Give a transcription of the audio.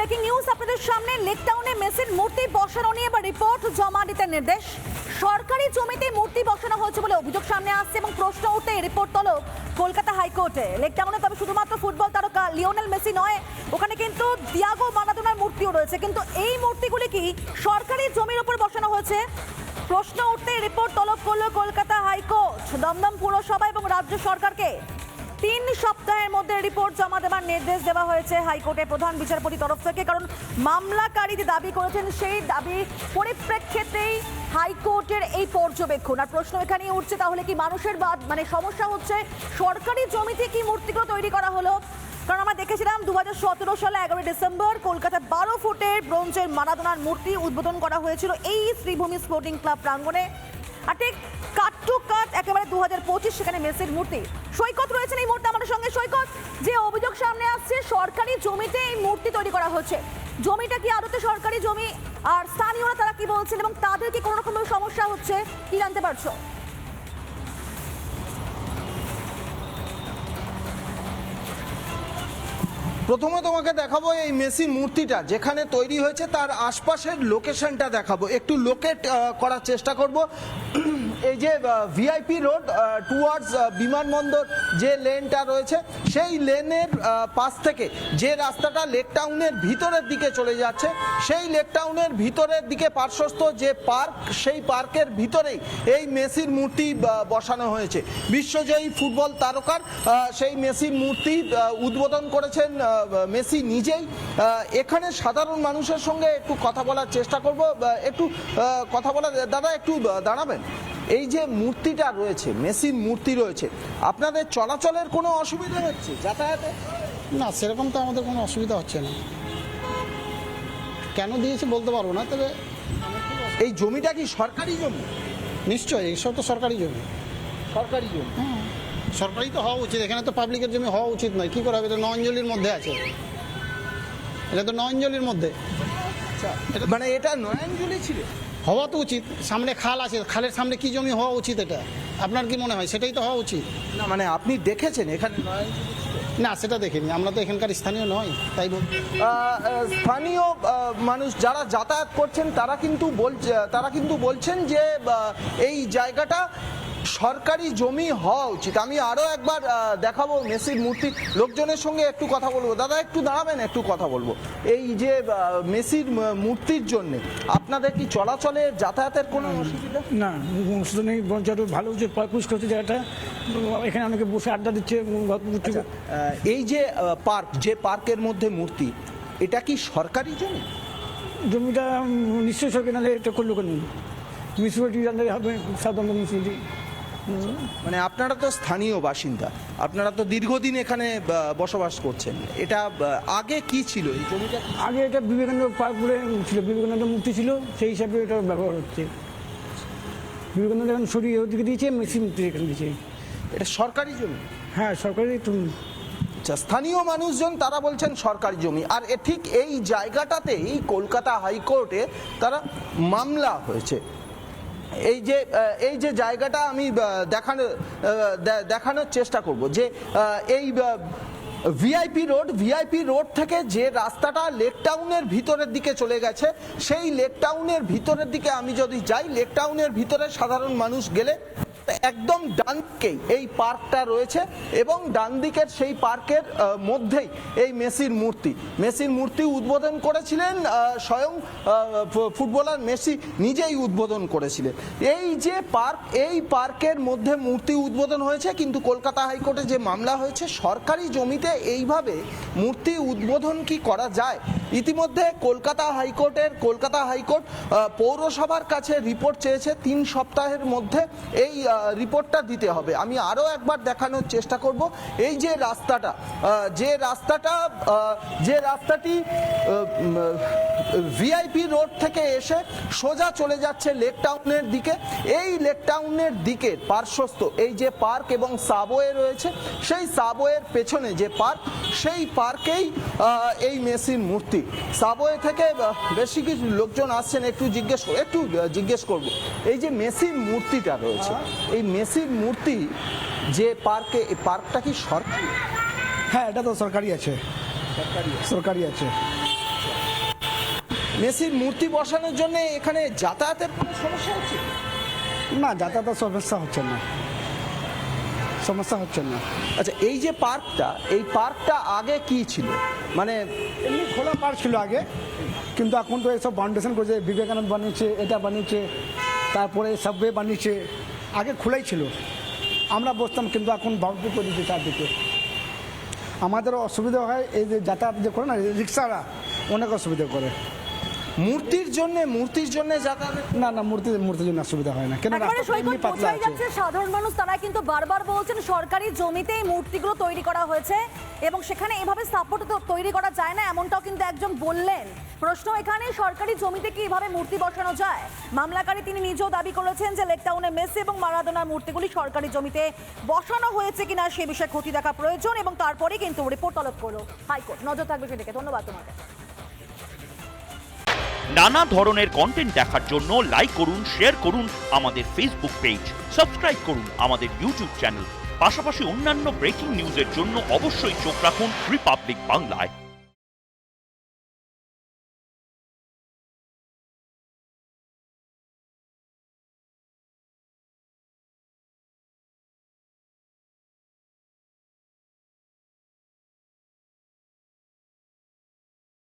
Breaking news আপনাদের সামনে। লেকটাউনে মেসির মূর্তি বসানো নিয়ে এবার রিপোর্ট জমা দিতে নির্দেশ। সরকারি জমিতে মূর্তি বসানো হয়েছে বলে অভিযোগ সামনে আসছে এবং প্রশ্ন উঠে রিপোর্ট তলব কলকাতা হাইকোর্টে। লেকটাউনে তবে শুধুমাত্র ফুটবল তারকা লিওনেল মেসি নয়, ওখানে কিন্তু দিয়াগো মারাদোনার মূর্তিও রয়েছে। কিন্তু এই মূর্তিগুলি কি সরকারি জমির উপর বসানো হয়েছে? প্রশ্ন উঠতে রিপোর্ট তলব করল কলকাতা হাইকোর্ট। দমদম পুরসভা এবং রাজ্য সরকারকে 3 সপ্তাহের মধ্যে রিপোর্ট জমা দেওয়ার নির্দেশ দেওয়া হয়েছে হাইকোর্টের প্রধান বিচারপতি তরফ থেকে। কারণ মামলাকারী যে দাবি করেছেন সেই দাবির পরিপ্রেক্ষিতেই হাইকোর্টের এই পর্যবেক্ষণ। আর প্রশ্ন এখানেই উঠছে, তাহলে কি মানুষের সমস্যা হচ্ছে সরকারি জমিতে কি মূর্তিগুলো তৈরি করা হলো? কারণ আমরা দেখেছিলাম 2017 সালে 11 ডিসেম্বর কলকাতায় 12 ফুটের ব্রোঞ্জের মারাদোনার মূর্তি উদ্বোধন করা হয়েছিল এই শ্রীভূমি স্পোর্টিং ক্লাব প্রাঙ্গণে। আর ঠিক কাট টু কাট একেবারে 2025 সেখানে মেসির মূর্তি। সৈকত রয়েছেন এই মুহূর্তে আমাদের সঙ্গে। সৈকত, যে অভিযোগ সামনে আসছে সরকারি জমিতে এই মূর্তি তৈরি করা হচ্ছে, জমিটা কি আদতে সরকারি জমি? আর স্থানীয়রা তারা কি বলছেন এবং তাদের কি কোনো রকম সমস্যা হচ্ছে, কি জানতে পারছো? প্রথমে তোমাকে দেখাবো এই মেসি মূর্তিটা যেখানে তৈরি হয়েছে তার আশপাশের লোকেশনটা দেখাবো, একটু লোকেট করার চেষ্টা করব। এই যে ভিআইপি রোড টুয়ার্ডস বিমানবন্দর যে লেনটা রয়েছে সেই লেনের পাশ থেকে যে রাস্তাটা লেকটাউনের ভিতরের দিকে চলে যাচ্ছে, সেই লেকটাউনের ভিতরের দিকে পার্শ্বস্থ যে পার্ক, সেই পার্কের ভিতরেই এই মেসির মূর্তি বসানো হয়েছে। বিশ্বজয়ী ফুটবল তারকার সেই মেসির মূর্তি উদ্বোধন করেছেন মেসি নিজেই। এখানে সাধারণ মানুষের সঙ্গে একটু কথা বলার চেষ্টা করব। একটু কথা বলা, দাদা একটু দাঁড়াবেন। এই যে মূর্তিটা রয়েছে, মেসির মূর্তি রয়েছে, আপনাদের চলাচলের কোনো অসুবিধা হচ্ছে যাতায়াতে? না, সেরকম তো আমাদের কোনো অসুবিধা হচ্ছে না। কেন দিয়েছে বলতে পারবো না, তবে এই জমিটা কি সরকারি জমি? নিশ্চয়ই এইসব তো সরকারি জমি। সরকারি জমি, সরকারি তো হওয়া উচিত, এখানে তো পাবলিকের জমি হওয়া উচিত নয়। কী করে হবে? এটা নয়ঞ্জলির মধ্যে আছে, এটা তো নয়ঞ্জলির মধ্যে। মানে এটা নয়নজলি ছিল, হওয়া তো উচিত। সামনে খাল আছে, খালের সামনে কি জমি হওয়া উচিত? এটা আপনার কি মনে হয় সেটাই তো হওয়া উচিত? না মানে আপনি দেখেছেন এখানে নয়নজলি ছিল? না, সেটা দেখিনি, আমরা তো এখানকার স্থানীয় নয়, তাই বল। স্থানীয় মানুষ যারা যাতায়াত করছেন তারা কিন্তু বলছেন যে এই জায়গাটা সরকারি জমি হওয়া উচিত। আমি আরো একবার দেখাবো মেসির মূর্তি, লোকজনের সঙ্গে একটু কথা বলবো। দাদা একটু দাঁড়াবেন, একটু কথা বলবো। এই যে মেসির মূর্তির জন্য আপনাদের কি চলাচলে যাতায়াতের কোনো অসুবিধা? না, অসুবিধা নেই, বরঞ্চ আরো ভালো হচ্ছে, পরিষ্কার হচ্ছে জায়গাটা। এখানে অনেকে বসে আড্ডা দিচ্ছে। এই যে পার্ক, যে পার্কের মধ্যে মূর্তি, এটা কি সরকারি জমি? জমিটা নিশ্চয়ই সরকারি, নাহলে এটা করলো কেন? মিউনিসিপ্যালিটি আন্ডারে হবে, সাধারণ মিউনিসিপ্যালিটি। মানে আপনারা তো স্থানীয় বাসিন্দা, আপনারা তো দীর্ঘদিন এখানে বসবাস করছেন। এটা আগে কি ছিল এই জমিটা? আগে এটা বিবেকানন্দ পার্ক বলে ছিল, বিবেকানন্দ মূর্তি ছিল, সেই হিসাবে এটা ব্যবহার হচ্ছে। বিবেকানন্দ এখন সরিয়ে ওদিকে দিয়েছে, মেসি মূর্তি এখানে দিয়েছে। এটা সরকারি জমি? হ্যাঁ, সরকারি। আচ্ছা, স্থানীয় মানুষজন তারা বলছেন সরকারি জমি। আর ঠিক এই জায়গাটাতেই কলকাতা হাইকোর্টে তারা মামলা হয়েছে। এই যে জায়গাটা আমি দেখানোর চেষ্টা করব যে এই ভিআইপি রোড থেকে যে রাস্তাটা লেকটাউনের ভিতরের দিকে চলে গেছে, সেই লেকটাউনের ভিতরের দিকে আমি যদি যাই, লেকটাউনের ভিতরে সাধারণ মানুষ গেলে একদম ডান দিকেই এই পার্কটা রয়েছে এবং ডান দিকের সেই পার্কের মধ্যেই এই মেসির মূর্তি উদ্বোধন করেছিলেন স্বয়ং ফুটবলার মেসি নিজেই উদ্বোধন করেছিলেন। এই যে পার্ক, এই পার্কের মধ্যে মূর্তি উদ্বোধন হয়েছে, কিন্তু কলকাতা হাইকোর্টে যে মামলা হয়েছে সরকারি জমিতে এইভাবে মূর্তি উদ্বোধন কি করা যায়? ইতিমধ্যে কলকাতা হাইকোর্ট পৌরসভার কাছে রিপোর্ট চেয়েছে। 3 সপ্তাহের মধ্যে এই রিপোর্টটা দিতে হবে। আমি আরো একবার দেখানোর চেষ্টা করব। এই যে রাস্তাটি ভিআইপি রোড থেকে এসে সোজা চলে যাচ্ছে লেকটাউনের দিকে। এই লেকটাউনের দিকে পার্শ্বস্থ এই যে পার্ক এবং সাবওয়ে রয়েছে, সেই সাবওয়ের পেছনে যে পার্ক, সেই পার্কেই এই মেসির মূর্তি। সাবওয়ে থেকে বেশি কিছু লোকজন আসছেন, একটু জিজ্ঞেস করব। এই যে মেসির মূর্তিটা রয়েছে, এই মেসির মূর্তি যে পার্কে, এই পার্কটা কি সরকারি? হ্যাঁ, এটা তো সরকারি আছে। মেসির মূর্তি বসানোর জন্য এখানে যাতায়াতের কোনো সমস্যা হচ্ছে? না, যাতায়াতের সমস্যা হচ্ছে না, সমস্যা হচ্ছে না। আচ্ছা, এই যে পার্কটা, এই পার্কটা আগে কি ছিল? মানে এমনি খোলা পার্ক ছিল আগে, কিন্তু এখন তো এসব ফাউন্ডেশন করেছে, বিবেকানন্দ বানিয়েছে, এটা বানিয়েছে, তারপরে সাবওয়ে বানিয়েছে। আগে খোলাই ছিল, আমরা বসতাম, কিন্তু এখন বাউন্ডারি করে দিচ্ছে চারদিকে। আমাদেরও অসুবিধা হয়, এই যে যাতায়াত যে করে না রিক্সারা, অনেক অসুবিধা করে। মূর্তির জন্য যাতায়াত? না না, মূর্তির জন্য অসুবিধা হয় না, কেন একেবারে রাস্তাটা সৈকত এমনি পাতলা বোঝাই আছে। যাচ্ছে সাধারণ মানুষ তারা কিন্তু বারবার বলছেন সরকারি জমিতে এই মূর্তিগুলো তৈরি করা হয়েছে এবং সেখানে এভাবে সাপোর্ট তৈরি করা যায় না, এমনটাও কিন্তু একজন বললেন। প্রশ্ন এখানে, সরকারি জমিতে কি এভাবে মূর্তি বসানো যায়? মামলাকারী তিনি নিজেও দাবি করেছেন যে লেকটাউনে মেসি এবং মারাদোনার মূর্তিগুলি সরকারি জমিতে বসানো হয়েছে কিনা সে বিষয়ে খতিয়ে দেখা প্রয়োজন এবং তারপরে কিন্তু রিপোর্ট তলব করলো হাইকোর্ট। নজর থাকবে সেদিকে। ধন্যবাদ তোমাকে। নানা ধরনের কন্টেন্ট দেখার জন্য লাইক করুন, শেয়ার করুন আমাদের ফেসবুক পেজ, সাবস্ক্রাইব করুন আমাদের ইউটিউব চ্যানেল। পাশাপাশি অন্যান্য ব্রেকিং নিউজের জন্য অবশ্যই চোখ রাখুন রিপাবলিক বাংলায়।